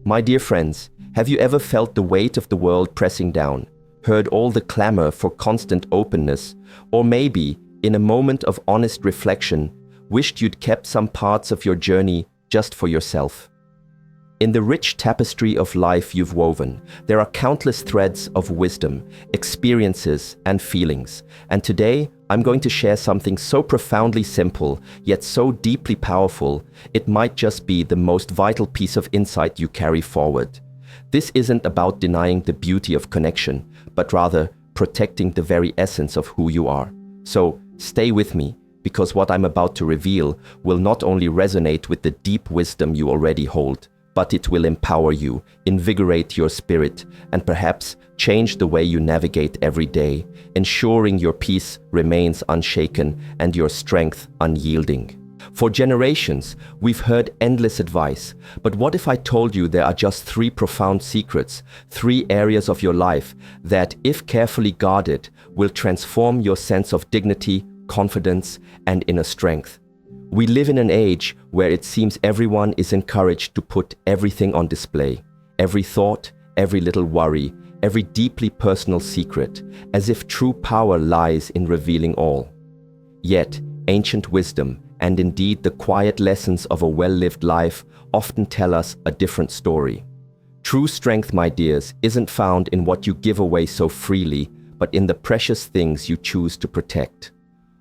My dear friends, have you ever felt the weight of the world pressing down, heard all the clamor for constant openness, or maybe, in a moment of honest reflection, wished you'd kept some parts of your journey just for yourself? In the rich tapestry of life you've woven, there are countless threads of wisdom, experiences, and feelings. And today, I'm going to share something so profoundly simple, yet so deeply powerful, it might just be the most vital piece of insight you carry forward. This isn't about denying the beauty of connection, but rather protecting the very essence of who you are. So, stay with me, because what I'm about to reveal will not only resonate with the deep wisdom you already hold, but it will empower you, invigorate your spirit, and perhaps change the way you navigate every day, ensuring your peace remains unshaken and your strength unyielding. For generations, we've heard endless advice, but what if I told you there are just 3 profound secrets, 3 areas of your life that, if carefully guarded, will transform your sense of dignity, confidence, and inner strength? We live in an age where it seems everyone is encouraged to put everything on display, every thought, every little worry, every deeply personal secret, as if true power lies in revealing all. Yet, ancient wisdom, and indeed the quiet lessons of a well-lived life, often tell us a different story. True strength, my dears, isn't found in what you give away so freely, but in the precious things you choose to protect.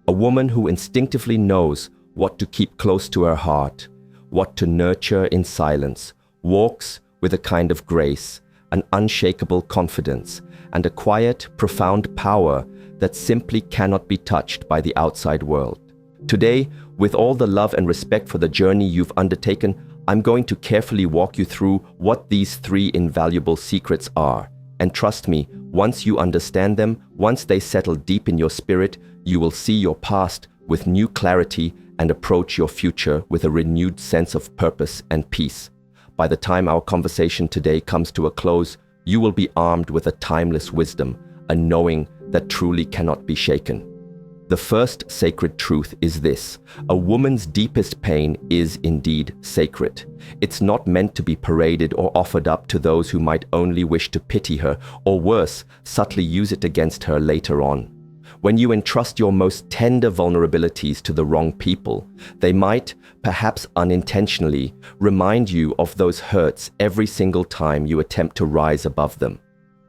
A woman who instinctively knows what to keep close to her heart, what to nurture in silence, walks with a kind of grace, an unshakable confidence, and a quiet, profound power that simply cannot be touched by the outside world. Today, with all the love and respect for the journey you've undertaken, I'm going to carefully walk you through what these 3 invaluable secrets are. And trust me, once you understand them, once they settle deep in your spirit, you will see your past with new clarity and approach your future with a renewed sense of purpose and peace. By the time our conversation today comes to a close, you will be armed with a timeless wisdom, a knowing that truly cannot be shaken. The first sacred truth is this: a woman's deepest pain is indeed sacred. It's not meant to be paraded or offered up to those who might only wish to pity her, or worse, subtly use it against her later on. When you entrust your most tender vulnerabilities to the wrong people, they might, perhaps unintentionally, remind you of those hurts every single time you attempt to rise above them.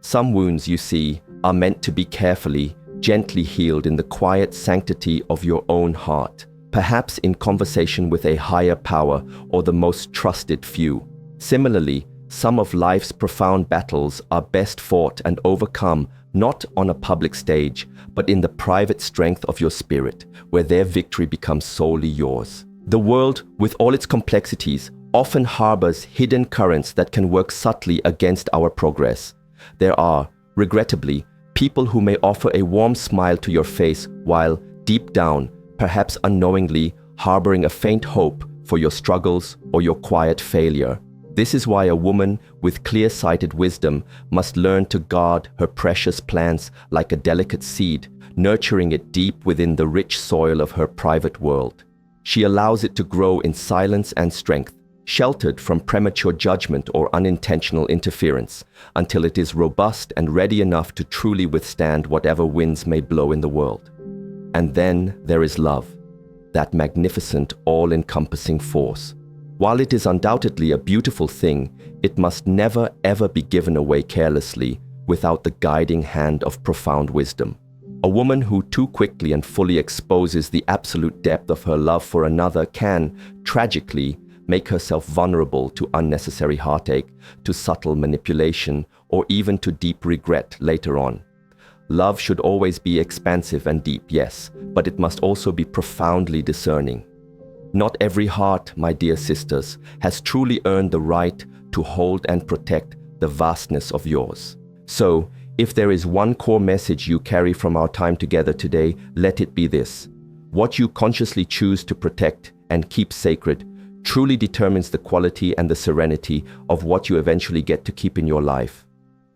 Some wounds, you see, are meant to be carefully, gently healed in the quiet sanctity of your own heart, perhaps in conversation with a higher power or the most trusted few. Similarly, some of life's profound battles are best fought and overcome not on a public stage, but in the private strength of your spirit, where their victory becomes solely yours. The world, with all its complexities, often harbors hidden currents that can work subtly against our progress. There are, regrettably, people who may offer a warm smile to your face while, deep down, perhaps unknowingly, harboring a faint hope for your struggles or your quiet failure. This is why a woman with clear-sighted wisdom must learn to guard her precious plants like a delicate seed, nurturing it deep within the rich soil of her private world. She allows it to grow in silence and strength, sheltered from premature judgment or unintentional interference, until it is robust and ready enough to truly withstand whatever winds may blow in the world. And then there is love, that magnificent, all-encompassing force. While it is undoubtedly a beautiful thing, it must never ever be given away carelessly without the guiding hand of profound wisdom. A woman who too quickly and fully exposes the absolute depth of her love for another can, tragically, make herself vulnerable to unnecessary heartache, to subtle manipulation, or even to deep regret later on. Love should always be expansive and deep, yes, but it must also be profoundly discerning. Not every heart, my dear sisters, has truly earned the right to hold and protect the vastness of yours. So, if there is one core message you carry from our time together today, let it be this: what you consciously choose to protect and keep sacred truly determines the quality and the serenity of what you eventually get to keep in your life.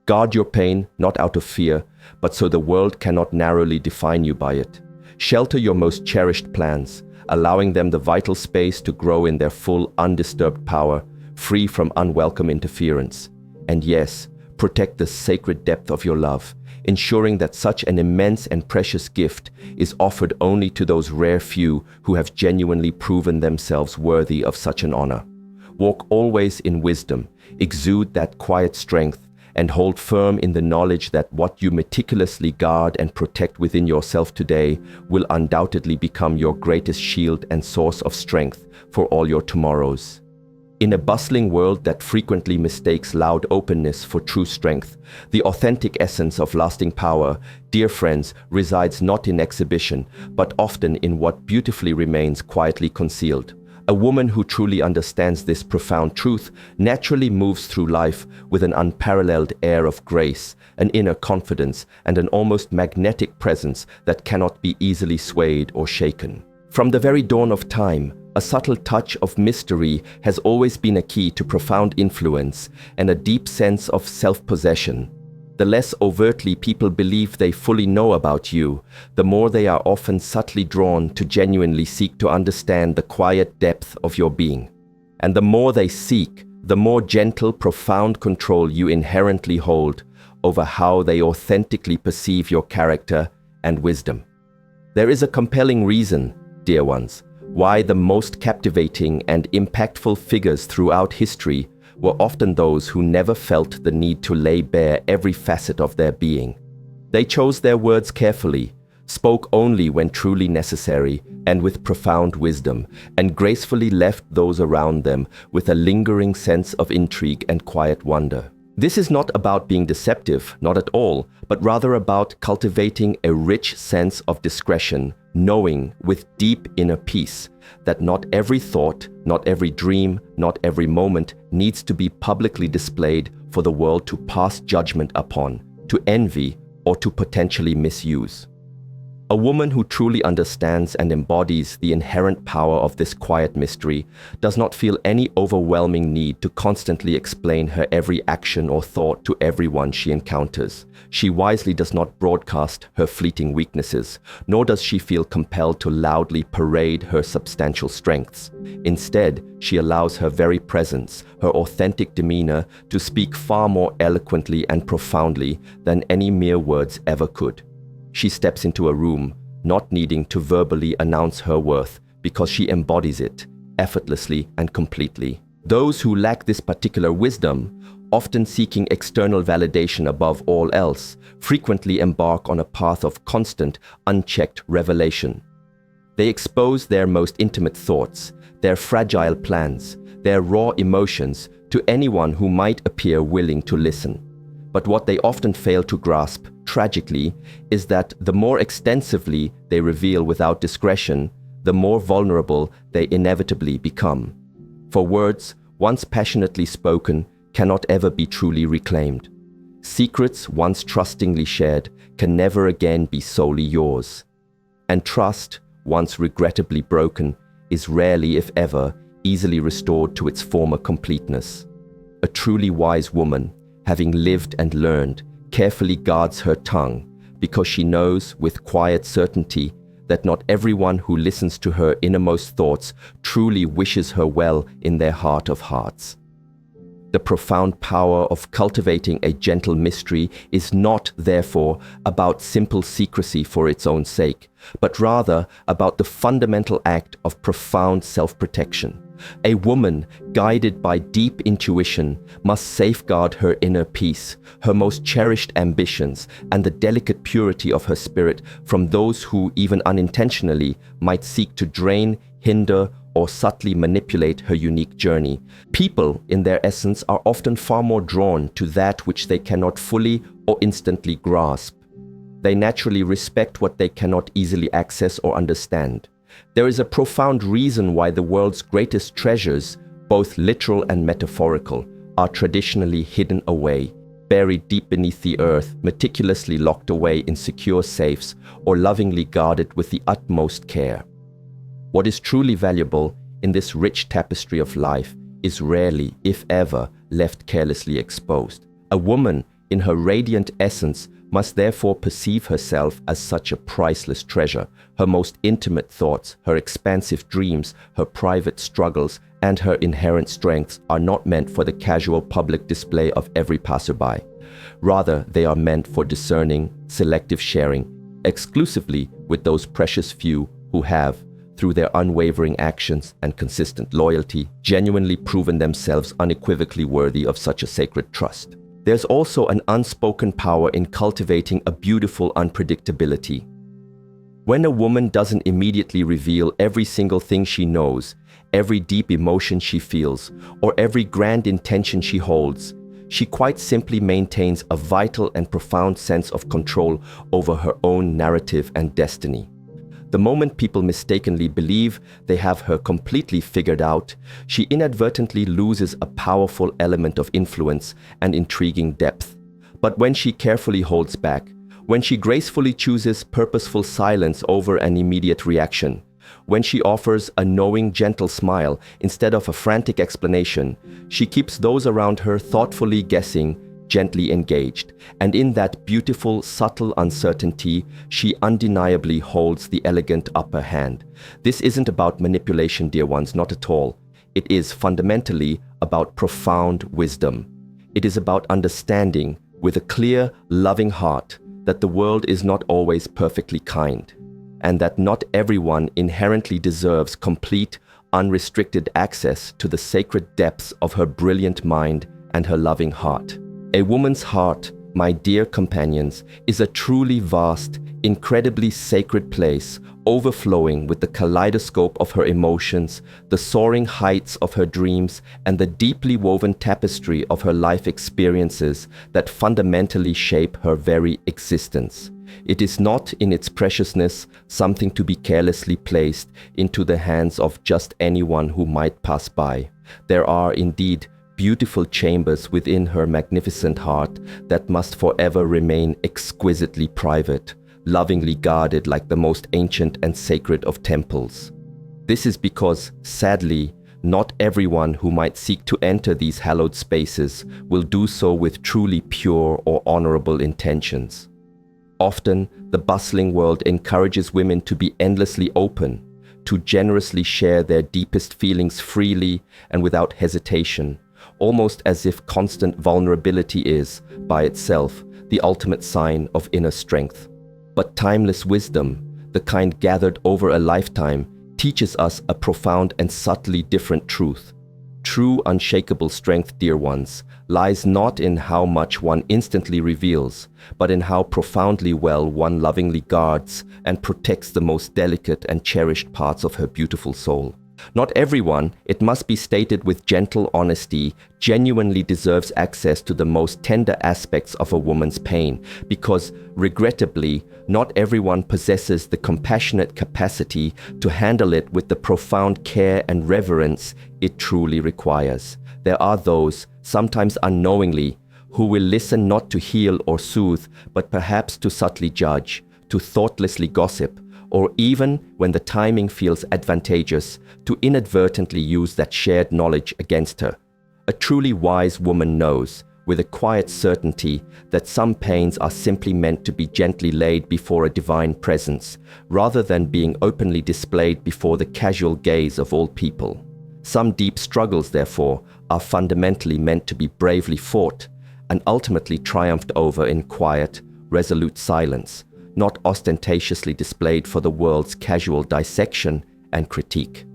Guard your pain, not out of fear, but so the world cannot narrowly define you by it. Shelter your most cherished plans, allowing them the vital space to grow in their full, undisturbed power, free from unwelcome interference. And yes, protect the sacred depth of your love, ensuring that such an immense and precious gift is offered only to those rare few who have genuinely proven themselves worthy of such an honor. Walk always in wisdom, exude that quiet strength, and hold firm in the knowledge that what you meticulously guard and protect within yourself today will undoubtedly become your greatest shield and source of strength for all your tomorrows. In a bustling world that frequently mistakes loud openness for true strength, the authentic essence of lasting power, dear friends, resides not in exhibition, but often in what beautifully remains quietly concealed. A woman who truly understands this profound truth naturally moves through life with an unparalleled air of grace, an inner confidence, and an almost magnetic presence that cannot be easily swayed or shaken. From the very dawn of time, a subtle touch of mystery has always been a key to profound influence and a deep sense of self-possession. The less overtly people believe they fully know about you, the more they are often subtly drawn to genuinely seek to understand the quiet depth of your being. And the more they seek, the more gentle, profound control you inherently hold over how they authentically perceive your character and wisdom. There is a compelling reason, dear ones, why the most captivating and impactful figures throughout history were often those who never felt the need to lay bare every facet of their being. They chose their words carefully, spoke only when truly necessary and with profound wisdom, and gracefully left those around them with a lingering sense of intrigue and quiet wonder. This is not about being deceptive, not at all, but rather about cultivating a rich sense of discretion, knowing with deep inner peace that not every thought, not every dream, not every moment needs to be publicly displayed for the world to pass judgment upon, to envy, or to potentially misuse. A woman who truly understands and embodies the inherent power of this quiet mystery does not feel any overwhelming need to constantly explain her every action or thought to everyone she encounters. She wisely does not broadcast her fleeting weaknesses, nor does she feel compelled to loudly parade her substantial strengths. Instead, she allows her very presence, her authentic demeanor, to speak far more eloquently and profoundly than any mere words ever could. She steps into a room, not needing to verbally announce her worth because she embodies it effortlessly and completely. Those who lack this particular wisdom, often seeking external validation above all else, frequently embark on a path of constant, unchecked revelation. They expose their most intimate thoughts, their fragile plans, their raw emotions to anyone who might appear willing to listen. But what they often fail to grasp, tragically, is that the more extensively they reveal without discretion, the more vulnerable they inevitably become. For words, once passionately spoken, cannot ever be truly reclaimed. Secrets once trustingly shared can never again be solely yours. And trust, once regrettably broken, is rarely, if ever, easily restored to its former completeness. A truly wise woman, having lived and learned, carefully guards her tongue because she knows with quiet certainty that not everyone who listens to her innermost thoughts truly wishes her well in their heart of hearts. The profound power of cultivating a gentle mystery is not, therefore, about simple secrecy for its own sake, but rather about the fundamental act of profound self-protection. A woman, guided by deep intuition, must safeguard her inner peace, her most cherished ambitions, and the delicate purity of her spirit from those who, even unintentionally, might seek to drain, hinder, or subtly manipulate her unique journey. People, in their essence, are often far more drawn to that which they cannot fully or instantly grasp. They naturally respect what they cannot easily access or understand. There is a profound reason why the world's greatest treasures, both literal and metaphorical, are traditionally hidden away, buried deep beneath the earth, meticulously locked away in secure safes, or lovingly guarded with the utmost care. What is truly valuable in this rich tapestry of life is rarely, if ever, left carelessly exposed. A woman, in her radiant essence, must therefore perceive herself as such a priceless treasure. Her most intimate thoughts, her expansive dreams, her private struggles, and her inherent strengths are not meant for the casual public display of every passerby. Rather, they are meant for discerning, selective sharing, exclusively with those precious few who have, through their unwavering actions and consistent loyalty, genuinely proven themselves unequivocally worthy of such a sacred trust. There's also an unspoken power in cultivating a beautiful unpredictability. When a woman doesn't immediately reveal every single thing she knows, every deep emotion she feels, or every grand intention she holds, she quite simply maintains a vital and profound sense of control over her own narrative and destiny. The moment people mistakenly believe they have her completely figured out, she inadvertently loses a powerful element of influence and intriguing depth. But when she carefully holds back, when she gracefully chooses purposeful silence over an immediate reaction, when she offers a knowing, gentle smile instead of a frantic explanation, she keeps those around her thoughtfully guessing, gently engaged, and in that beautiful, subtle uncertainty, she undeniably holds the elegant upper hand. This isn't about manipulation, dear ones, not at all. It is fundamentally about profound wisdom. It is about understanding, with a clear, loving heart, that the world is not always perfectly kind, and that not everyone inherently deserves complete, unrestricted access to the sacred depths of her brilliant mind and her loving heart. A woman's heart, my dear companions, is a truly vast, incredibly sacred place, overflowing with the kaleidoscope of her emotions, the soaring heights of her dreams, and the deeply woven tapestry of her life experiences that fundamentally shape her very existence. It is not, in its preciousness, something to be carelessly placed into the hands of just anyone who might pass by. There are, indeed, beautiful chambers within her magnificent heart that must forever remain exquisitely private, lovingly guarded like the most ancient and sacred of temples. This is because, sadly, not everyone who might seek to enter these hallowed spaces will do so with truly pure or honorable intentions. Often, the bustling world encourages women to be endlessly open, to generously share their deepest feelings freely and without hesitation, almost as if constant vulnerability is, by itself, the ultimate sign of inner strength. But timeless wisdom, the kind gathered over a lifetime, teaches us a profound and subtly different truth. True unshakable strength, dear ones, lies not in how much one instantly reveals, but in how profoundly well one lovingly guards and protects the most delicate and cherished parts of her beautiful soul. Not everyone, it must be stated with gentle honesty, genuinely deserves access to the most tender aspects of a woman's pain, because, regrettably, not everyone possesses the compassionate capacity to handle it with the profound care and reverence it truly requires. There are those, sometimes unknowingly, who will listen not to heal or soothe, but perhaps to subtly judge, to thoughtlessly gossip, or even, when the timing feels advantageous, to inadvertently use that shared knowledge against her. A truly wise woman knows, with a quiet certainty, that some pains are simply meant to be gently laid before a divine presence, rather than being openly displayed before the casual gaze of all people. Some deep struggles, therefore, are fundamentally meant to be bravely fought, and ultimately triumphed over in quiet, resolute silence, not ostentatiously displayed for the world's casual dissection and critique.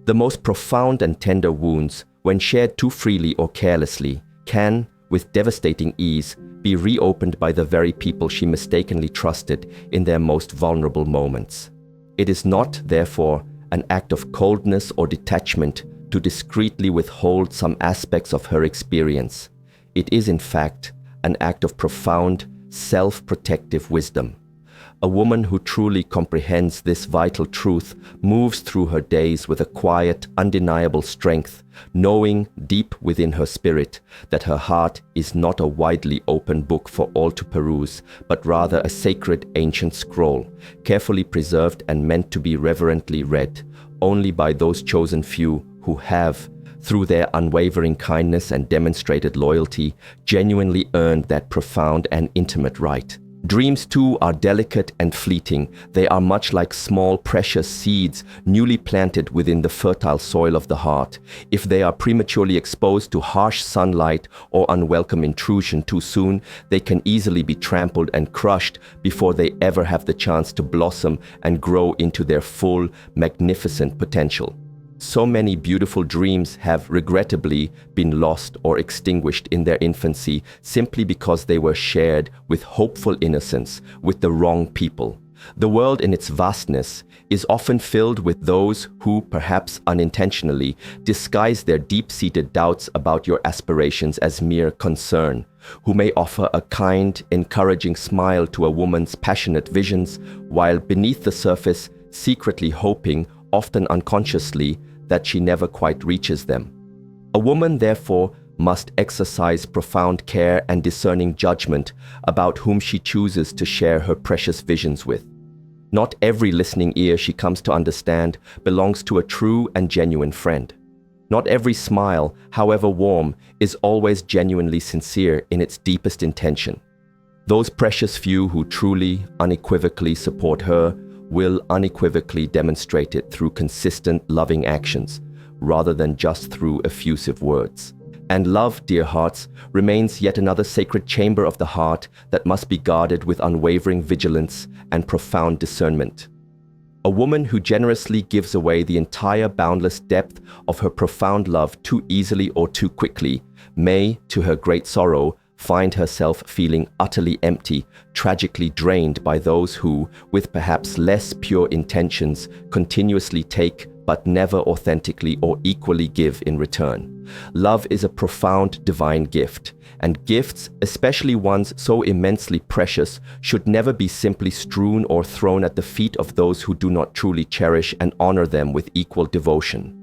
The most profound and tender wounds, when shared too freely or carelessly, can, with devastating ease, be reopened by the very people she mistakenly trusted in their most vulnerable moments. It is not, therefore, an act of coldness or detachment to discreetly withhold some aspects of her experience. It is, in fact, an act of profound, self-protective wisdom. A woman who truly comprehends this vital truth moves through her days with a quiet, undeniable strength, knowing deep within her spirit that her heart is not a widely open book for all to peruse, but rather a sacred ancient scroll, carefully preserved and meant to be reverently read only by those chosen few who have, through their unwavering kindness and demonstrated loyalty, genuinely earned that profound and intimate right. Dreams too are delicate and fleeting. They are much like small precious seeds newly planted within the fertile soil of the heart. If they are prematurely exposed to harsh sunlight or unwelcome intrusion too soon, they can easily be trampled and crushed before they ever have the chance to blossom and grow into their full, magnificent potential. So many beautiful dreams have regrettably been lost or extinguished in their infancy simply because they were shared with hopeful innocence with the wrong people. The world in its vastness is often filled with those who, perhaps unintentionally, disguise their deep-seated doubts about your aspirations as mere concern, who may offer a kind, encouraging smile to a woman's passionate visions, while beneath the surface secretly hoping, often unconsciously, that she never quite reaches them. A woman, therefore, must exercise profound care and discerning judgment about whom she chooses to share her precious visions with. Not every listening ear she comes to understand belongs to a true and genuine friend. Not every smile, however warm, is always genuinely sincere in its deepest intention. Those precious few who truly, unequivocally support her will unequivocally demonstrate it through consistent, loving actions, rather than just through effusive words. And love, dear hearts, remains yet another sacred chamber of the heart that must be guarded with unwavering vigilance and profound discernment. A woman who generously gives away the entire boundless depth of her profound love too easily or too quickly may, to her great sorrow, find herself feeling utterly empty, tragically drained by those who, with perhaps less pure intentions, continuously take but never authentically or equally give in return. Love is a profound divine gift, and gifts, especially ones so immensely precious, should never be simply strewn or thrown at the feet of those who do not truly cherish and honor them with equal devotion.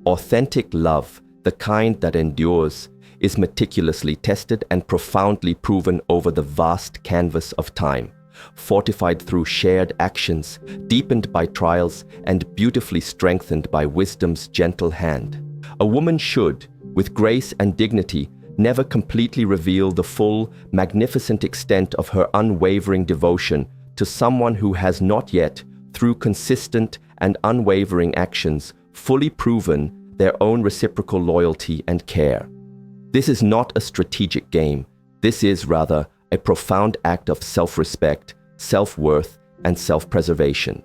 Authentic love, the kind that endures, is meticulously tested and profoundly proven over the vast canvas of time, fortified through shared actions, deepened by trials, and beautifully strengthened by wisdom's gentle hand. A woman should, with grace and dignity, never completely reveal the full, magnificent extent of her unwavering devotion to someone who has not yet, through consistent and unwavering actions, fully proven their own reciprocal loyalty and care. This is not a strategic game. This is, rather, a profound act of self-respect, self-worth, and self-preservation.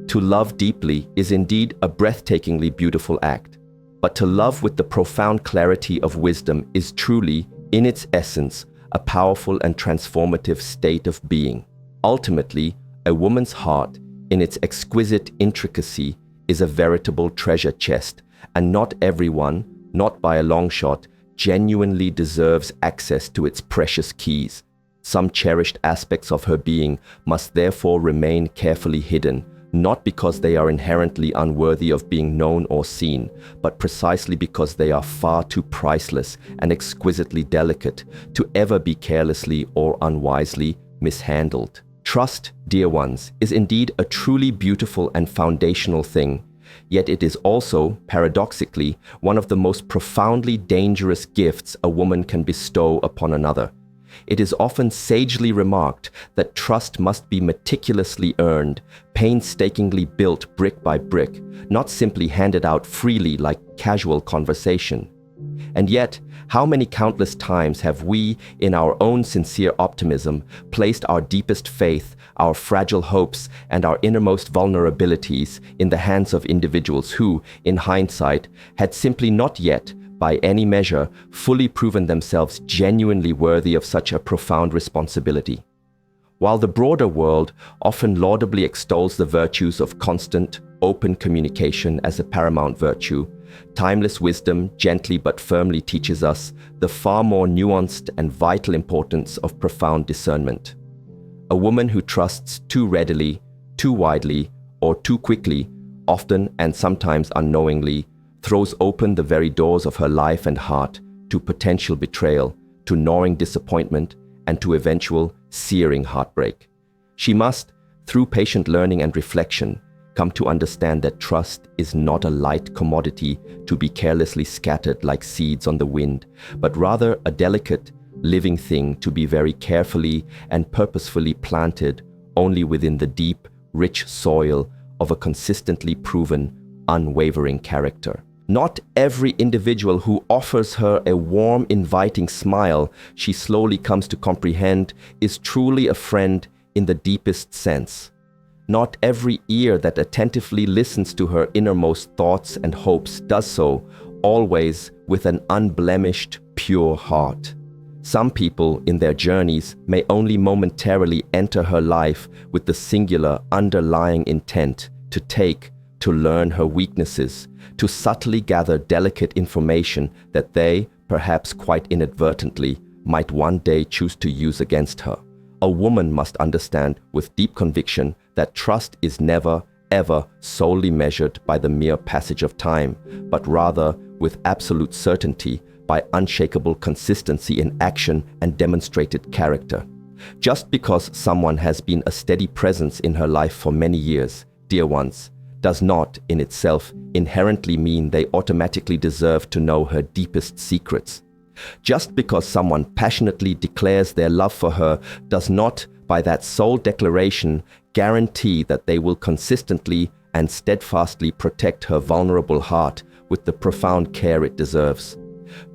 To love deeply is indeed a breathtakingly beautiful act, but to love with the profound clarity of wisdom is truly, in its essence, a powerful and transformative state of being. Ultimately, a woman's heart, in its exquisite intricacy, is a veritable treasure chest, and not everyone, not by a long shot, genuinely deserves access to its precious keys. Some cherished aspects of her being must therefore remain carefully hidden, not because they are inherently unworthy of being known or seen, but precisely because they are far too priceless and exquisitely delicate to ever be carelessly or unwisely mishandled. Trust, dear ones, is indeed a truly beautiful and foundational thing. Yet it is also, paradoxically, one of the most profoundly dangerous gifts a woman can bestow upon another. It is often sagely remarked that trust must be meticulously earned, painstakingly built brick by brick, not simply handed out freely like casual conversation. And yet, how many countless times have we, in our own sincere optimism, placed our deepest faith, our fragile hopes, and our innermost vulnerabilities in the hands of individuals who, in hindsight, had simply not yet, by any measure, fully proven themselves genuinely worthy of such a profound responsibility. While the broader world often laudably extols the virtues of constant, open communication as a paramount virtue, timeless wisdom gently but firmly teaches us the far more nuanced and vital importance of profound discernment. A woman who trusts too readily, too widely, or too quickly, often and sometimes unknowingly, throws open the very doors of her life and heart to potential betrayal, to gnawing disappointment, and to eventual, searing heartbreak. She must, through patient learning and reflection, come to understand that trust is not a light commodity to be carelessly scattered like seeds on the wind, but rather a delicate, living thing to be very carefully and purposefully planted only within the deep, rich soil of a consistently proven, unwavering character. Not every individual who offers her a warm, inviting smile she slowly comes to comprehend is truly a friend in the deepest sense. Not every ear that attentively listens to her innermost thoughts and hopes does so always with an unblemished, pure heart. Some people in their journeys may only momentarily enter her life with the singular underlying intent to take, to learn her weaknesses, to subtly gather delicate information that they, perhaps quite inadvertently, might one day choose to use against her. A woman must understand with deep conviction that trust is never, ever solely measured by the mere passage of time, but rather with absolute certainty by unshakable consistency in action and demonstrated character. Just because someone has been a steady presence in her life for many years, dear ones, does not in itself inherently mean they automatically deserve to know her deepest secrets. Just because someone passionately declares their love for her does not, by that sole declaration, guarantee that they will consistently and steadfastly protect her vulnerable heart with the profound care it deserves.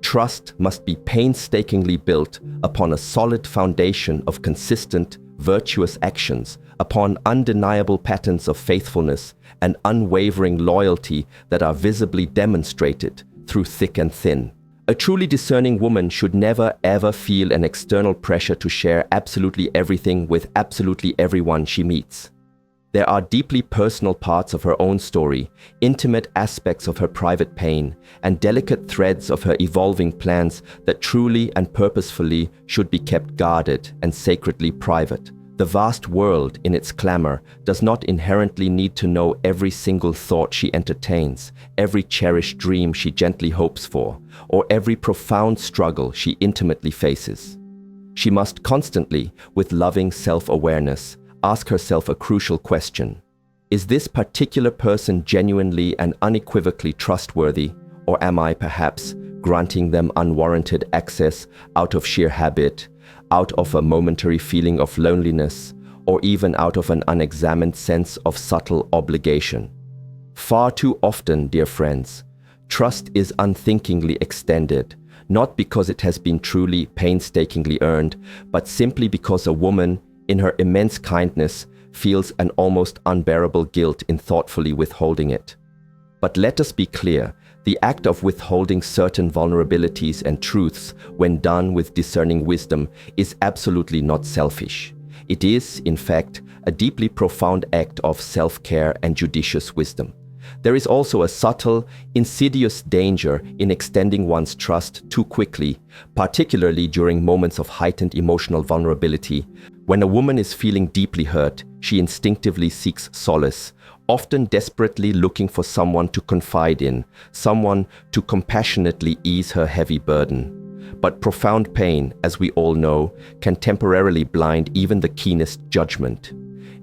Trust must be painstakingly built upon a solid foundation of consistent, virtuous actions, upon undeniable patterns of faithfulness and unwavering loyalty that are visibly demonstrated through thick and thin. A truly discerning woman should never ever feel an external pressure to share absolutely everything with absolutely everyone she meets. There are deeply personal parts of her own story, intimate aspects of her private pain, and delicate threads of her evolving plans that truly and purposefully should be kept guarded and sacredly private. The vast world, in its clamor, does not inherently need to know every single thought she entertains, every cherished dream she gently hopes for, or every profound struggle she intimately faces. She must constantly, with loving self-awareness, ask herself a crucial question. Is this particular person genuinely and unequivocally trustworthy, or am I perhaps granting them unwarranted access out of sheer habit, out of a momentary feeling of loneliness, or even out of an unexamined sense of subtle obligation? Far too often, dear friends, trust is unthinkingly extended, not because it has been truly painstakingly earned, but simply because a woman, in her immense kindness, feels an almost unbearable guilt in thoughtfully withholding it. But let us be clear, the act of withholding certain vulnerabilities and truths, when done with discerning wisdom, is absolutely not selfish. It is, in fact, a deeply profound act of self-care and judicious wisdom. There is also a subtle, insidious danger in extending one's trust too quickly, particularly during moments of heightened emotional vulnerability. When a woman is feeling deeply hurt, she instinctively seeks solace, often desperately looking for someone to confide in, someone to compassionately ease her heavy burden. But profound pain, as we all know, can temporarily blind even the keenest judgment.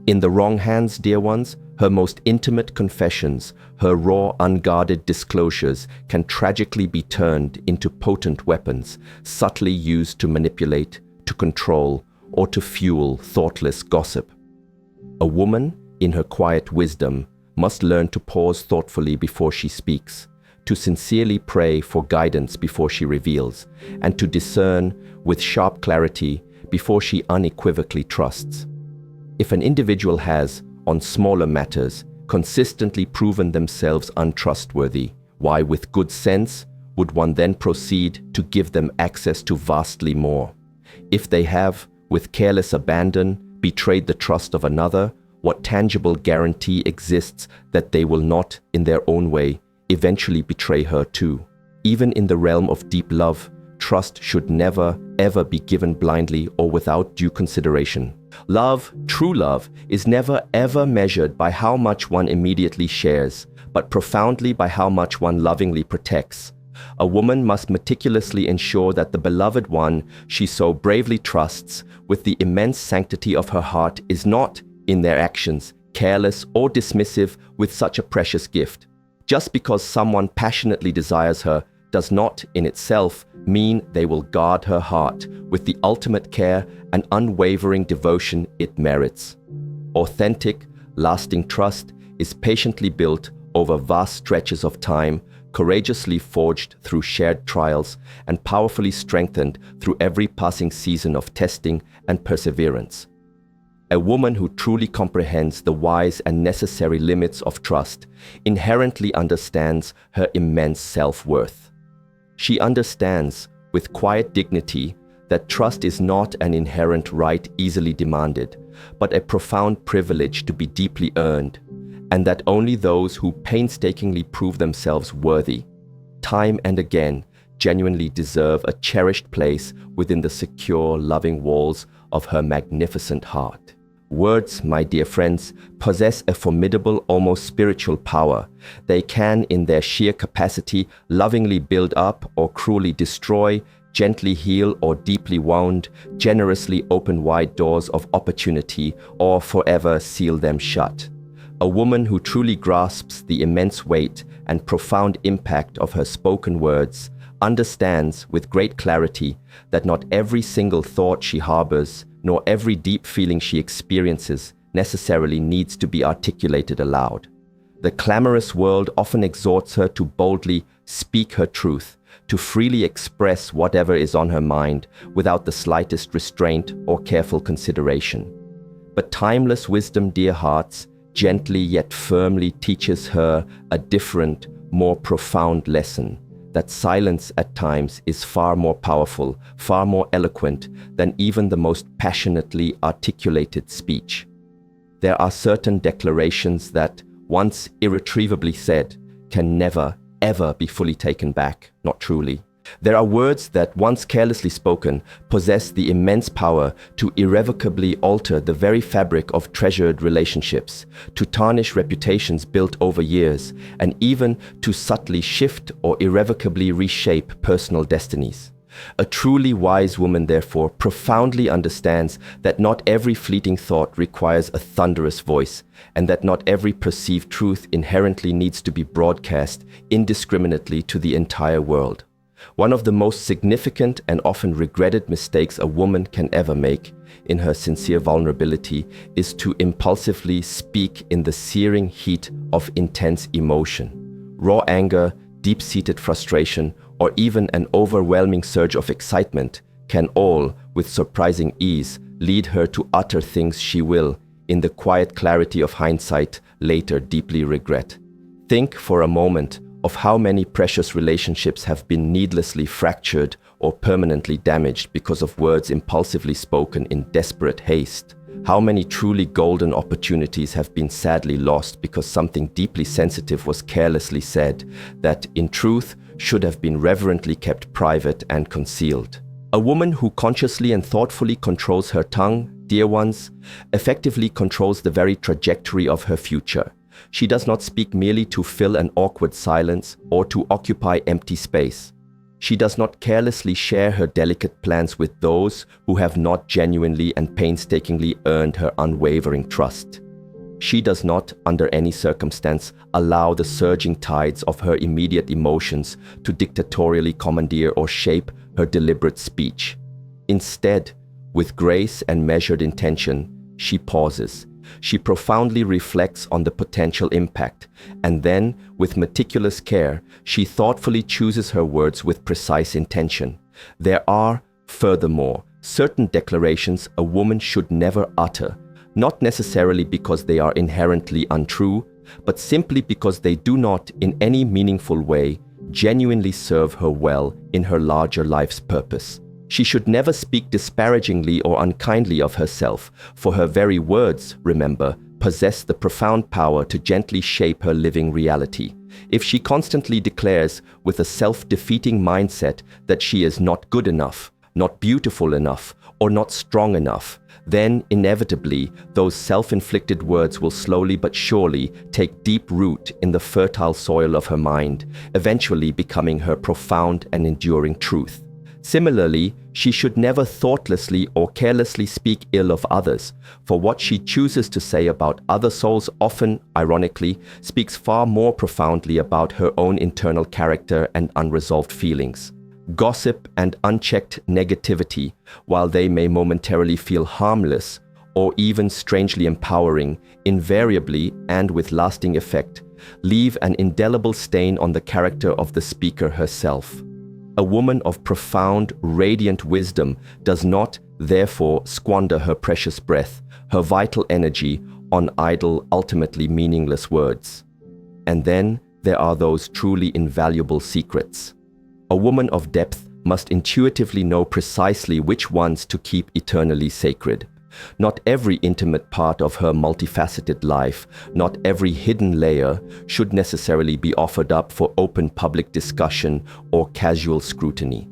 In the wrong hands, dear ones, her most intimate confessions, her raw, unguarded disclosures can tragically be turned into potent weapons, subtly used to manipulate, to control, or to fuel thoughtless gossip. A woman, in her quiet wisdom, must learn to pause thoughtfully before she speaks, to sincerely pray for guidance before she reveals, and to discern with sharp clarity before she unequivocally trusts. If an individual has, on smaller matters, consistently proven themselves untrustworthy, why, with good sense, would one then proceed to give them access to vastly more? If they have, with careless abandon, betrayed the trust of another, what tangible guarantee exists that they will not, in their own way, eventually betray her too? Even in the realm of deep love, trust should never, ever be given blindly or without due consideration. Love, true love, is never ever measured by how much one immediately shares, but profoundly by how much one lovingly protects. A woman must meticulously ensure that the beloved one she so bravely trusts, with the immense sanctity of her heart, is not, in their actions, careless or dismissive with such a precious gift. Just because someone passionately desires her does not, in itself, mean they will guard her heart with the ultimate care and unwavering devotion it merits. Authentic, lasting trust is patiently built over vast stretches of time, courageously forged through shared trials, and powerfully strengthened through every passing season of testing and perseverance. A woman who truly comprehends the wise and necessary limits of trust inherently understands her immense self-worth. She understands, with quiet dignity, that trust is not an inherent right easily demanded, but a profound privilege to be deeply earned, and that only those who painstakingly prove themselves worthy, time and again, genuinely deserve a cherished place within the secure, loving walls of her magnificent heart. Words, my dear friends, possess a formidable, almost spiritual power. They can, in their sheer capacity, lovingly build up or cruelly destroy, gently heal or deeply wound, generously open wide doors of opportunity, or forever seal them shut. A woman who truly grasps the immense weight and profound impact of her spoken words understands with great clarity that not every single thought she harbors, nor every deep feeling she experiences, necessarily needs to be articulated aloud. The clamorous world often exhorts her to boldly speak her truth, to freely express whatever is on her mind without the slightest restraint or careful consideration. But timeless wisdom, dear hearts, gently yet firmly teaches her a different, more profound lesson, that silence at times is far more powerful, far more eloquent than even the most passionately articulated speech. There are certain declarations that, once irretrievably said, can never, ever be fully taken back, not truly. There are words that, once carelessly spoken, possess the immense power to irrevocably alter the very fabric of treasured relationships, to tarnish reputations built over years, and even to subtly shift or irrevocably reshape personal destinies. A truly wise woman, therefore, profoundly understands that not every fleeting thought requires a thunderous voice, and that not every perceived truth inherently needs to be broadcast indiscriminately to the entire world. One of the most significant and often regretted mistakes a woman can ever make, in her sincere vulnerability, is to impulsively speak in the searing heat of intense emotion. Raw anger, deep-seated frustration, or even an overwhelming surge of excitement can all, with surprising ease, lead her to utter things she will, in the quiet clarity of hindsight, later deeply regret. Think for a moment of how many precious relationships have been needlessly fractured or permanently damaged because of words impulsively spoken in desperate haste. How many truly golden opportunities have been sadly lost because something deeply sensitive was carelessly said that, in truth, should have been reverently kept private and concealed. A woman who consciously and thoughtfully controls her tongue, dear ones, effectively controls the very trajectory of her future. She does not speak merely to fill an awkward silence or to occupy empty space. She does not carelessly share her delicate plans with those who have not genuinely and painstakingly earned her unwavering trust. She does not, under any circumstance, allow the surging tides of her immediate emotions to dictatorially commandeer or shape her deliberate speech. Instead, with grace and measured intention, she pauses. She profoundly reflects on the potential impact, and then, with meticulous care, she thoughtfully chooses her words with precise intention. There are, furthermore, certain declarations a woman should never utter, not necessarily because they are inherently untrue, but simply because they do not, in any meaningful way, genuinely serve her well in her larger life's purpose. She should never speak disparagingly or unkindly of herself, for her very words, remember, possess the profound power to gently shape her living reality. If she constantly declares, with a self-defeating mindset, that she is not good enough, not beautiful enough, or not strong enough, then inevitably those self-inflicted words will slowly but surely take deep root in the fertile soil of her mind, eventually becoming her profound and enduring truth. Similarly, she should never thoughtlessly or carelessly speak ill of others, for what she chooses to say about other souls often, ironically, speaks far more profoundly about her own internal character and unresolved feelings. Gossip and unchecked negativity, while they may momentarily feel harmless or even strangely empowering, invariably and with lasting effect, leave an indelible stain on the character of the speaker herself. A woman of profound, radiant wisdom does not, therefore, squander her precious breath, her vital energy, on idle, ultimately meaningless words. And then there are those truly invaluable secrets. A woman of depth must intuitively know precisely which ones to keep eternally sacred. Not every intimate part of her multifaceted life, not every hidden layer, should necessarily be offered up for open public discussion or casual scrutiny.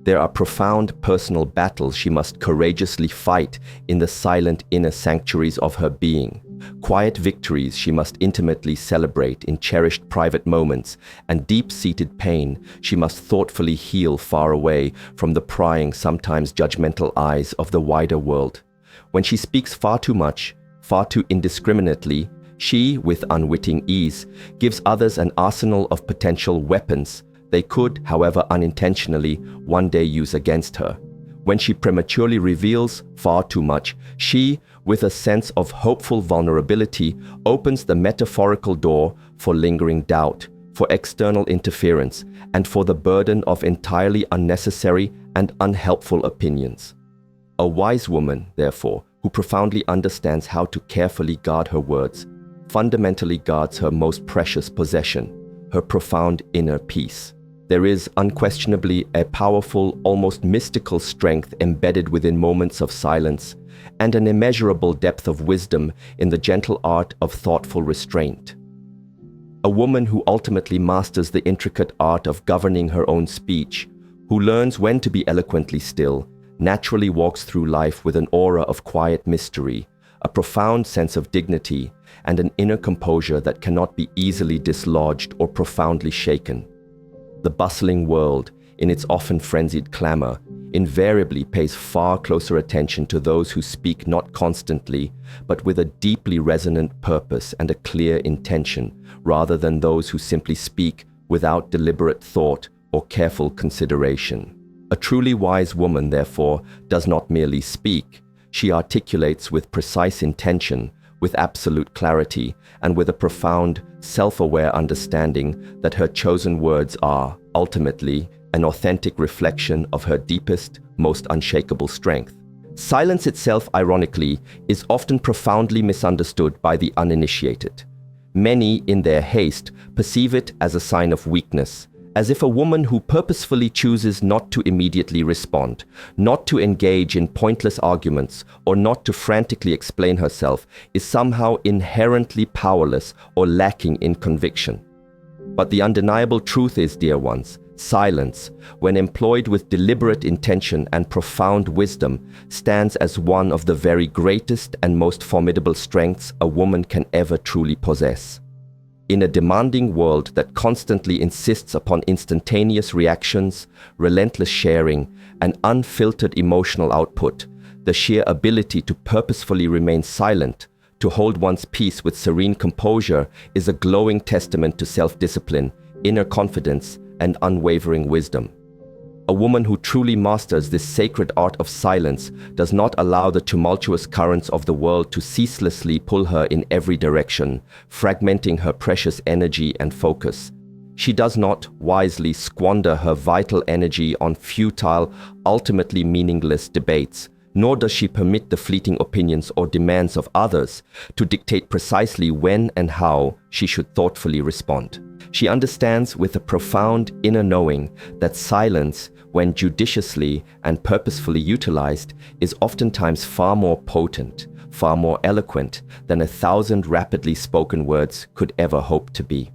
There are profound personal battles she must courageously fight in the silent inner sanctuaries of her being, quiet victories she must intimately celebrate in cherished private moments, and deep-seated pain she must thoughtfully heal far away from the prying, sometimes judgmental eyes of the wider world. When she speaks far too much, far too indiscriminately, she, with unwitting ease, gives others an arsenal of potential weapons they could, however unintentionally, one day use against her. When she prematurely reveals far too much, she, with a sense of hopeful vulnerability, opens the metaphorical door for lingering doubt, for external interference, and for the burden of entirely unnecessary and unhelpful opinions. A wise woman, therefore, who profoundly understands how to carefully guard her words, fundamentally guards her most precious possession, her profound inner peace. There is unquestionably a powerful, almost mystical strength embedded within moments of silence, and an immeasurable depth of wisdom in the gentle art of thoughtful restraint. A woman who ultimately masters the intricate art of governing her own speech, who learns when to be eloquently still, naturally walks through life with an aura of quiet mystery, a profound sense of dignity, and an inner composure that cannot be easily dislodged or profoundly shaken. The bustling world, in its often frenzied clamor, invariably pays far closer attention to those who speak not constantly, but with a deeply resonant purpose and a clear intention, rather than those who simply speak without deliberate thought or careful consideration. A truly wise woman, therefore, does not merely speak. She articulates with precise intention, with absolute clarity, and with a profound, self-aware understanding that her chosen words are, ultimately, an authentic reflection of her deepest, most unshakable strength. Silence itself, ironically, is often profoundly misunderstood by the uninitiated. Many, in their haste, perceive it as a sign of weakness, as if a woman who purposefully chooses not to immediately respond, not to engage in pointless arguments, or not to frantically explain herself, is somehow inherently powerless or lacking in conviction. But the undeniable truth is, dear ones, silence, when employed with deliberate intention and profound wisdom, stands as one of the very greatest and most formidable strengths a woman can ever truly possess. In a demanding world that constantly insists upon instantaneous reactions, relentless sharing, and unfiltered emotional output, the sheer ability to purposefully remain silent, to hold one's peace with serene composure, is a glowing testament to self-discipline, inner confidence, and unwavering wisdom. A woman who truly masters this sacred art of silence does not allow the tumultuous currents of the world to ceaselessly pull her in every direction, fragmenting her precious energy and focus. She does not wisely squander her vital energy on futile, ultimately meaningless debates, nor does she permit the fleeting opinions or demands of others to dictate precisely when and how she should thoughtfully respond. She understands with a profound inner knowing that silence, when judiciously and purposefully utilized, is oftentimes far more potent, far more eloquent than 1,000 rapidly spoken words could ever hope to be.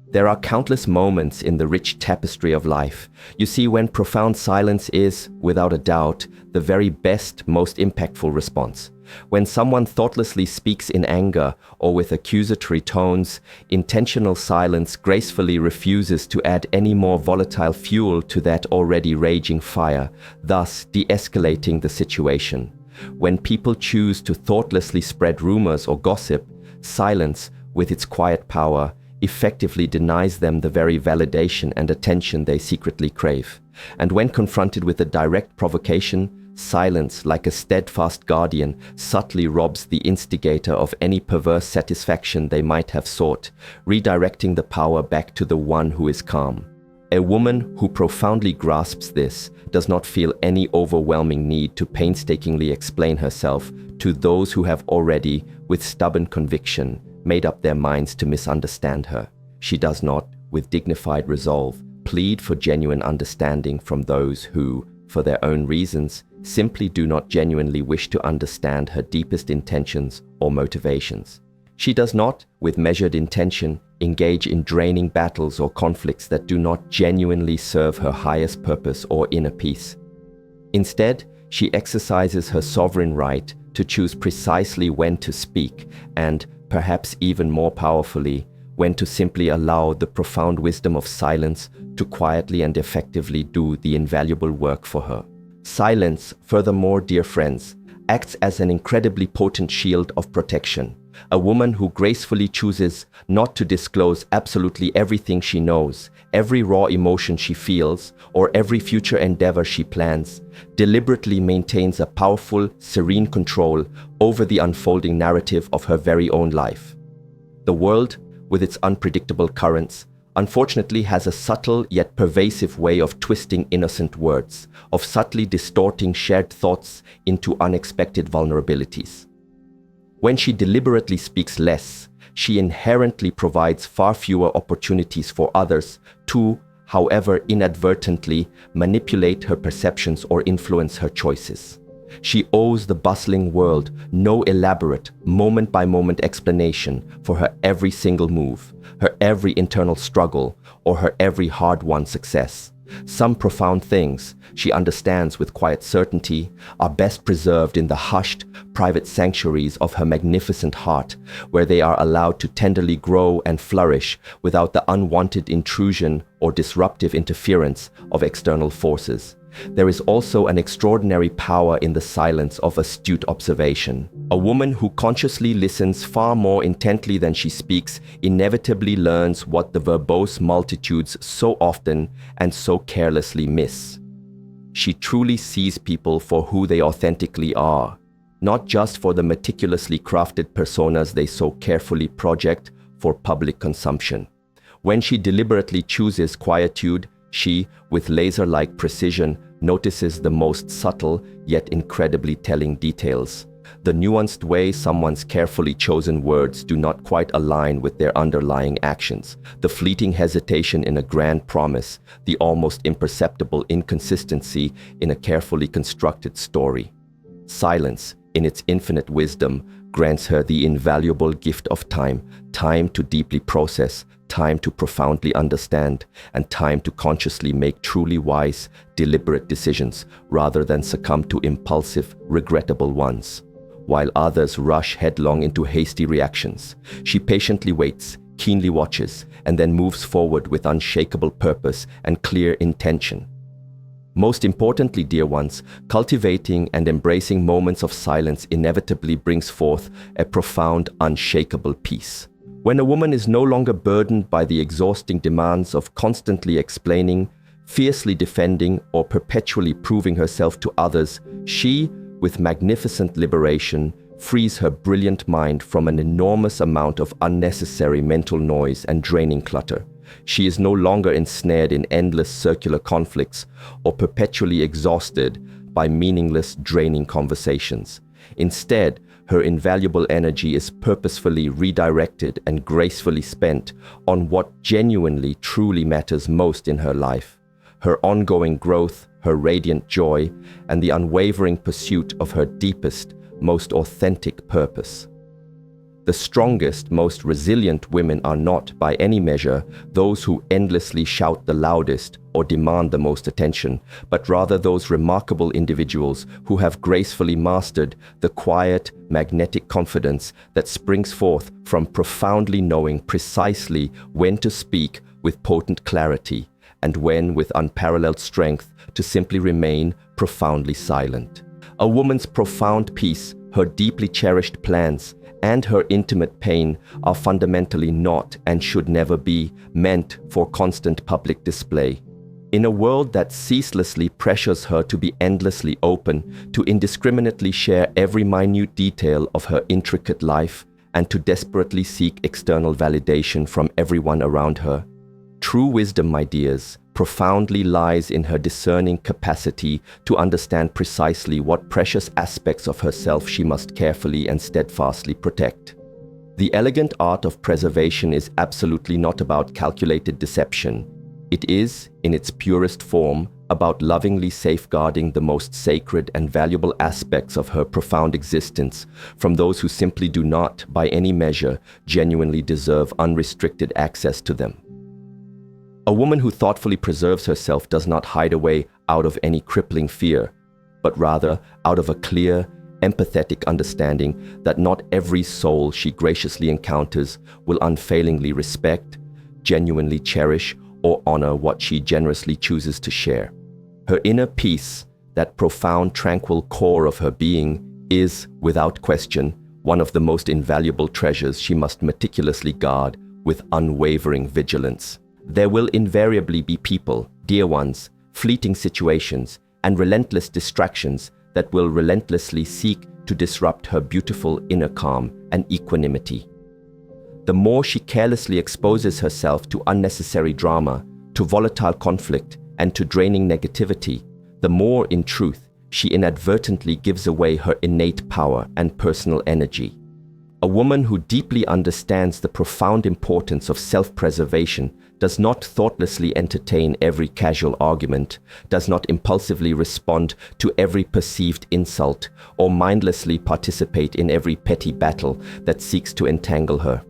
There are countless moments in the rich tapestry of life. You see, when profound silence is, without a doubt, the very best, most impactful response. When someone thoughtlessly speaks in anger or with accusatory tones, intentional silence gracefully refuses to add any more volatile fuel to that already raging fire, thus de-escalating the situation. When people choose to thoughtlessly spread rumors or gossip, silence, with its quiet power, effectively denies them the very validation and attention they secretly crave. And when confronted with a direct provocation, silence, like a steadfast guardian, subtly robs the instigator of any perverse satisfaction they might have sought, redirecting the power back to the one who is calm. A woman who profoundly grasps this does not feel any overwhelming need to painstakingly explain herself to those who have already, with stubborn conviction, made up their minds to misunderstand her. She does not, with dignified resolve, plead for genuine understanding from those who, for their own reasons, simply do not genuinely wish to understand her deepest intentions or motivations. She does not, with measured intention, engage in draining battles or conflicts that do not genuinely serve her highest purpose or inner peace. Instead, she exercises her sovereign right to choose precisely when to speak and, perhaps even more powerfully, when to simply allow the profound wisdom of silence to quietly and effectively do the invaluable work for her. Silence, furthermore, dear friends, acts as an incredibly potent shield of protection. A woman who gracefully chooses not to disclose absolutely everything she knows, every raw emotion she feels, or every future endeavor she plans, deliberately maintains a powerful, serene control over the unfolding narrative of her very own life. The world, with its unpredictable currents, unfortunately has a subtle yet pervasive way of twisting innocent words, of subtly distorting shared thoughts into unexpected vulnerabilities. When she deliberately speaks less, she inherently provides far fewer opportunities for others to, however inadvertently, manipulate her perceptions or influence her choices. She owes the bustling world no elaborate, moment-by-moment explanation for her every single move, her every internal struggle, or her every hard-won success. Some profound things, she understands with quiet certainty, are best preserved in the hushed, private sanctuaries of her magnificent heart, where they are allowed to tenderly grow and flourish without the unwanted intrusion or disruptive interference of external forces. There is also an extraordinary power in the silence of astute observation. A woman who consciously listens far more intently than she speaks inevitably learns what the verbose multitudes so often and so carelessly miss. She truly sees people for who they authentically are, not just for the meticulously crafted personas they so carefully project for public consumption. When she deliberately chooses quietude, she, with laser-like precision, notices the most subtle yet incredibly telling details. The nuanced way someone's carefully chosen words do not quite align with their underlying actions, the fleeting hesitation in a grand promise, the almost imperceptible inconsistency in a carefully constructed story. Silence, in its infinite wisdom, grants her the invaluable gift of time, time to deeply process, time to profoundly understand, and time to consciously make truly wise, deliberate decisions rather than succumb to impulsive, regrettable ones. While others rush headlong into hasty reactions, she patiently waits, keenly watches, and then moves forward with unshakable purpose and clear intention. Most importantly, dear ones, cultivating and embracing moments of silence inevitably brings forth a profound, unshakable peace. When a woman is no longer burdened by the exhausting demands of constantly explaining, fiercely defending, or perpetually proving herself to others, she, with magnificent liberation, frees her brilliant mind from an enormous amount of unnecessary mental noise and draining clutter. She is no longer ensnared in endless circular conflicts or perpetually exhausted by meaningless, draining conversations. Instead, her invaluable energy is purposefully redirected and gracefully spent on what genuinely, truly matters most in her life: her ongoing growth, her radiant joy, and the unwavering pursuit of her deepest, most authentic purpose. The strongest, most resilient women are not, by any measure, those who endlessly shout the loudest or demand the most attention, but rather those remarkable individuals who have gracefully mastered the quiet, magnetic confidence that springs forth from profoundly knowing precisely when to speak with potent clarity, and when, with unparalleled strength, to simply remain profoundly silent. A woman's profound peace, her deeply cherished plans, and her intimate pain are fundamentally not, and should never be, meant for constant public display. In a world that ceaselessly pressures her to be endlessly open, to indiscriminately share every minute detail of her intricate life, and to desperately seek external validation from everyone around her, true wisdom, my dears, profoundly lies in her discerning capacity to understand precisely what precious aspects of herself she must carefully and steadfastly protect. The elegant art of preservation is absolutely not about calculated deception. It is, in its purest form, about lovingly safeguarding the most sacred and valuable aspects of her profound existence from those who simply do not, by any measure, genuinely deserve unrestricted access to them. A woman who thoughtfully preserves herself does not hide away out of any crippling fear, but rather out of a clear, empathetic understanding that not every soul she graciously encounters will unfailingly respect, genuinely cherish, or honor what she generously chooses to share. Her inner peace, that profound, tranquil core of her being, is, without question, one of the most invaluable treasures she must meticulously guard with unwavering vigilance. There will invariably be people, dear ones, fleeting situations, and relentless distractions that will relentlessly seek to disrupt her beautiful inner calm and equanimity. The more she carelessly exposes herself to unnecessary drama, to volatile conflict, and to draining negativity, the more, in truth, she inadvertently gives away her innate power and personal energy. A woman who deeply understands the profound importance of self-preservation does not thoughtlessly entertain every casual argument, does not impulsively respond to every perceived insult, or mindlessly participate in every petty battle that seeks to entangle her.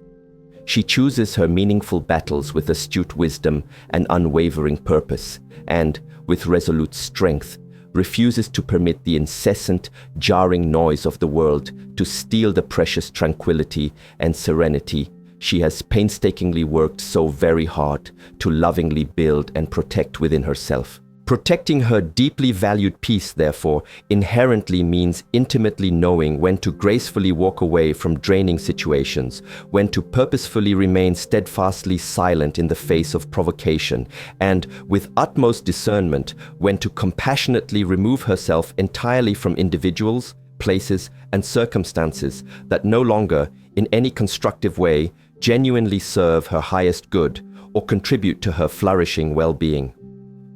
She chooses her meaningful battles with astute wisdom and unwavering purpose, and, with resolute strength, refuses to permit the incessant, jarring noise of the world to steal the precious tranquility and serenity she has painstakingly worked so very hard to lovingly build and protect within herself. Protecting her deeply valued peace, therefore, inherently means intimately knowing when to gracefully walk away from draining situations, when to purposefully remain steadfastly silent in the face of provocation, and, with utmost discernment, when to compassionately remove herself entirely from individuals, places, and circumstances that no longer, in any constructive way, genuinely serve her highest good or contribute to her flourishing well-being.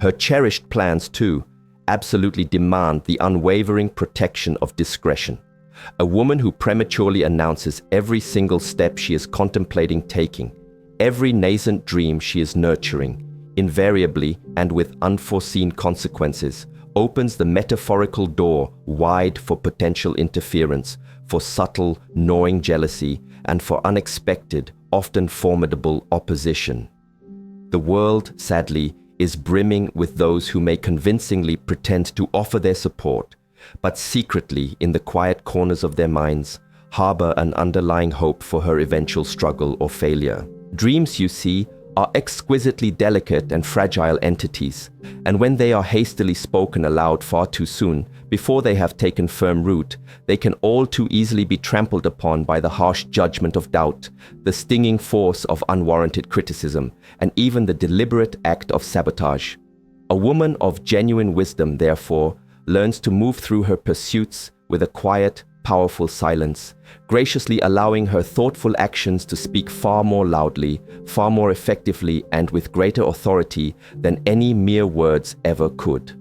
Her cherished plans, too, absolutely demand the unwavering protection of discretion. A woman who prematurely announces every single step she is contemplating taking, every nascent dream she is nurturing, invariably and with unforeseen consequences, opens the metaphorical door wide for potential interference, for subtle, gnawing jealousy, and for unexpected, often formidable opposition. The world, sadly, is brimming with those who may convincingly pretend to offer their support, but secretly, in the quiet corners of their minds, harbor an underlying hope for her eventual struggle or failure. Dreams, you see, are exquisitely delicate and fragile entities, and when they are hastily spoken aloud far too soon, before they have taken firm root, they can all too easily be trampled upon by the harsh judgment of doubt, the stinging force of unwarranted criticism, and even the deliberate act of sabotage. A woman of genuine wisdom, therefore, learns to move through her pursuits with a quiet, powerful silence, graciously allowing her thoughtful actions to speak far more loudly, far more effectively, and with greater authority than any mere words ever could.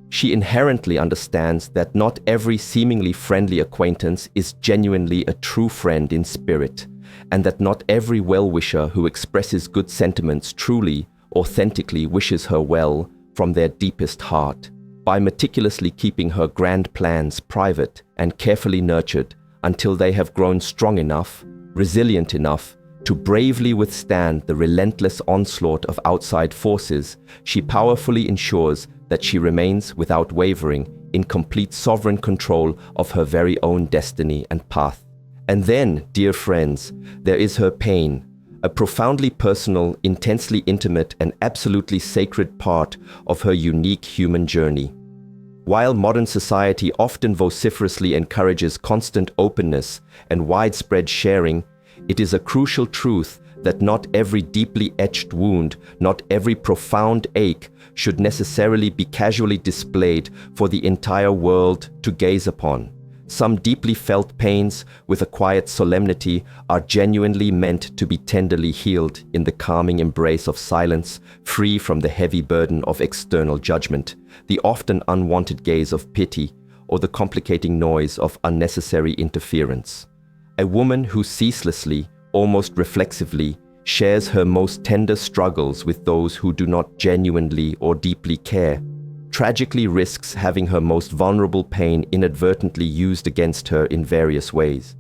She inherently understands that not every seemingly friendly acquaintance is genuinely a true friend in spirit, and that not every well-wisher who expresses good sentiments truly, authentically wishes her well from their deepest heart. By meticulously keeping her grand plans private and carefully nurtured until they have grown strong enough, resilient enough to bravely withstand the relentless onslaught of outside forces, she powerfully ensures that she remains without wavering in complete sovereign control of her very own destiny and path. And then, dear friends, there is her pain, a profoundly personal, intensely intimate, and absolutely sacred part of her unique human journey. While modern society often vociferously encourages constant openness and widespread sharing, it is a crucial truth that not every deeply etched wound, not every profound ache should necessarily be casually displayed for the entire world to gaze upon. Some deeply felt pains, with a quiet solemnity, are genuinely meant to be tenderly healed in the calming embrace of silence, free from the heavy burden of external judgment, the often unwanted gaze of pity, or the complicating noise of unnecessary interference. A woman who ceaselessly, almost reflexively, shares her most tender struggles with those who do not genuinely or deeply care, tragically risks having her most vulnerable pain inadvertently used against her in various ways.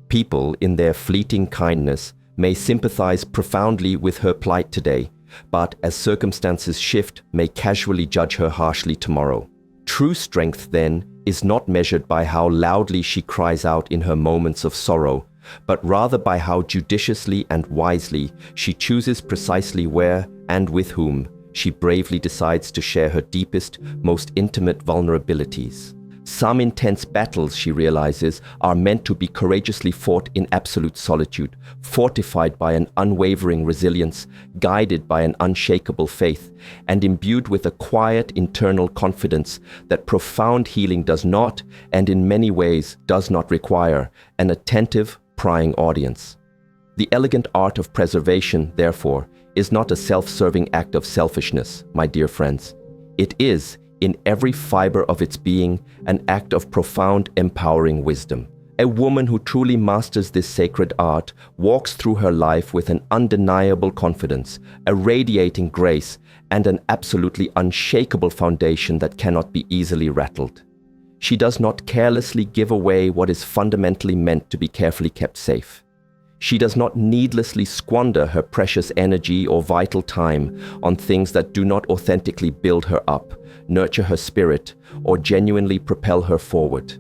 People, in their fleeting kindness, may sympathize profoundly with her plight today, but as circumstances shift, may casually judge her harshly tomorrow. True strength, then, is not measured by how loudly she cries out in her moments of sorrow, but rather by how judiciously and wisely she chooses precisely where and with whom she bravely decides to share her deepest, most intimate vulnerabilities. Some intense battles, she realizes, are meant to be courageously fought in absolute solitude, fortified by an unwavering resilience, guided by an unshakable faith, and imbued with a quiet internal confidence that profound healing does not, and in many ways does not require, an attentive, prying audience. The elegant art of preservation, therefore, is not a self-serving act of selfishness, my dear friends. It is, in every fiber of its being, an act of profound, empowering wisdom. A woman who truly masters this sacred art walks through her life with an undeniable confidence, a radiating grace, and an absolutely unshakable foundation that cannot be easily rattled. She does not carelessly give away what is fundamentally meant to be carefully kept safe. She does not needlessly squander her precious energy or vital time on things that do not authentically build her up, nurture her spirit, or genuinely propel her forward.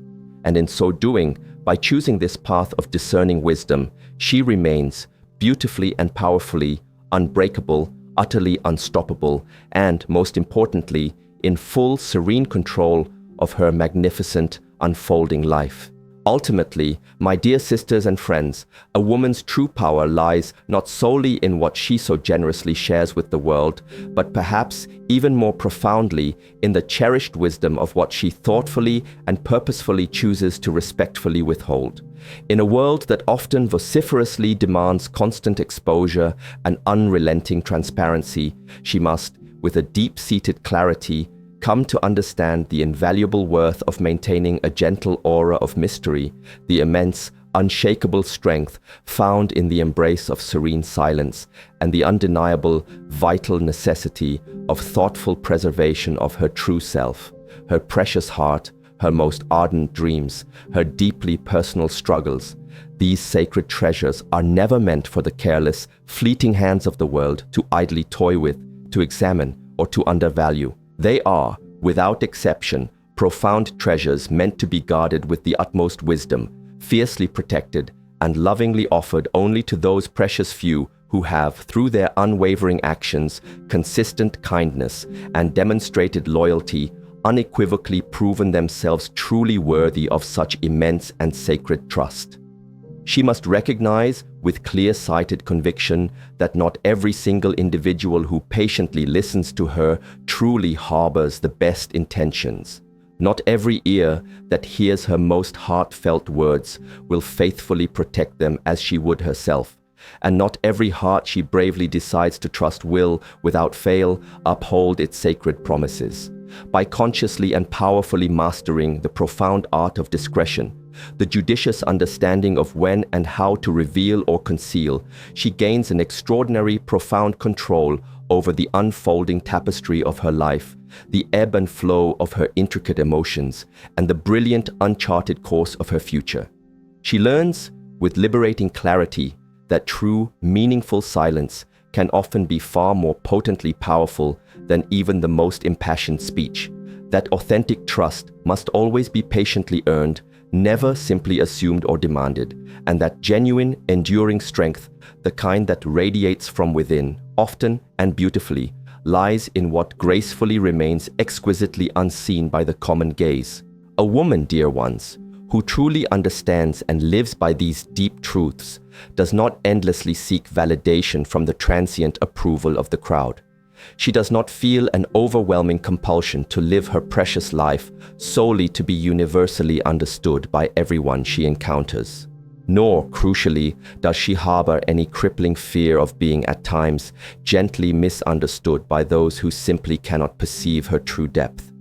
And in so doing, by choosing this path of discerning wisdom, she remains beautifully and powerfully unbreakable, utterly unstoppable, and, most importantly, in full serene control of her magnificent, unfolding life. Ultimately, my dear sisters and friends, a woman's true power lies not solely in what she so generously shares with the world, but perhaps even more profoundly in the cherished wisdom of what she thoughtfully and purposefully chooses to respectfully withhold. In a world that often vociferously demands constant exposure and unrelenting transparency, she must, with a deep-seated clarity, come to understand the invaluable worth of maintaining a gentle aura of mystery, the immense, unshakable strength found in the embrace of serene silence, and the undeniable, vital necessity of thoughtful preservation of her true self, her precious heart, her most ardent dreams, her deeply personal struggles. These sacred treasures are never meant for the careless, fleeting hands of the world to idly toy with, to examine, or to undervalue. They are, without exception, profound treasures meant to be guarded with the utmost wisdom, fiercely protected, and lovingly offered only to those precious few who have, through their unwavering actions, consistent kindness, and demonstrated loyalty, unequivocally proven themselves truly worthy of such immense and sacred trust. She must recognize with clear-sighted conviction that not every single individual who patiently listens to her truly harbors the best intentions. Not every ear that hears her most heartfelt words will faithfully protect them as she would herself, and not every heart she bravely decides to trust will, without fail, uphold its sacred promises. By consciously and powerfully mastering the profound art of discretion, the judicious understanding of when and how to reveal or conceal, she gains an extraordinary, profound control over the unfolding tapestry of her life, the ebb and flow of her intricate emotions, and the brilliant, uncharted course of her future. She learns, with liberating clarity that true, meaningful silence can often be far more potently powerful than even the most impassioned speech. That authentic trust must always be patiently earned, never simply assumed or demanded, and that genuine, enduring strength, the kind that radiates from within, often and beautifully, lies in what gracefully remains exquisitely unseen by the common gaze. A woman, dear ones, who truly understands and lives by these deep truths, does not endlessly seek validation from the transient approval of the crowd. She does not feel an overwhelming compulsion to live her precious life solely to be universally understood by everyone she encounters. Nor, crucially, does she harbor any crippling fear of being at times gently misunderstood by those who simply cannot perceive her true depth.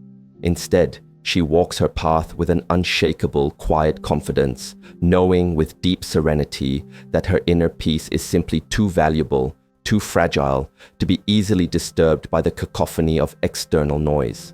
Instead, she walks her path with an unshakable, quiet confidence, knowing with deep serenity that her inner peace is simply too valuable, too fragile, to be easily disturbed by the cacophony of external noise.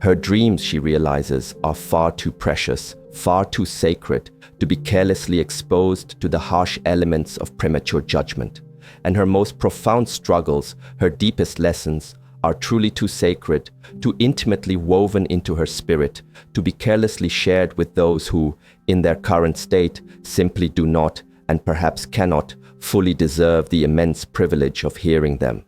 Her dreams, she realizes, are far too precious, far too sacred to be carelessly exposed to the harsh elements of premature judgment. And her most profound struggles, her deepest lessons, are truly too sacred, too intimately woven into her spirit, to be carelessly shared with those who, in their current state, simply do not, and perhaps cannot, fully deserve the immense privilege of hearing them.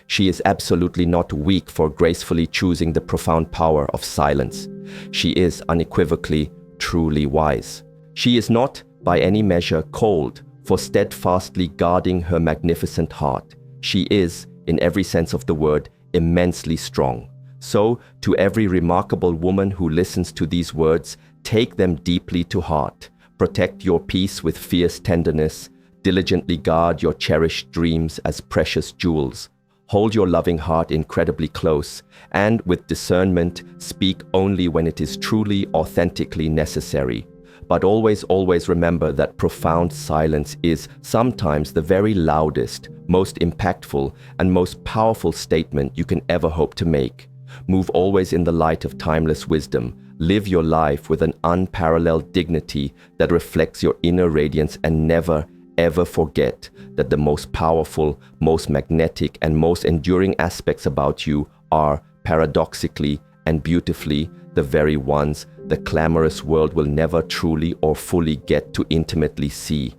She is absolutely not weak for gracefully choosing the profound power of silence. She is unequivocally, truly wise. She is not, by any measure, cold for steadfastly guarding her magnificent heart. She is, in every sense of the word, immensely strong. So, to every remarkable woman who listens to these words, take them deeply to heart. Protect your peace with fierce tenderness. Diligently guard your cherished dreams as precious jewels. Hold your loving heart incredibly close, and with discernment, speak only when it is truly, authentically necessary. But always, always remember that profound silence is sometimes the very loudest, most impactful, and most powerful statement you can ever hope to make. Move always in the light of timeless wisdom. Live your life with an unparalleled dignity that reflects your inner radiance, and never, ever forget that the most powerful, most magnetic, and most enduring aspects about you are, paradoxically and beautifully, the very ones the clamorous world will never truly or fully get to intimately see.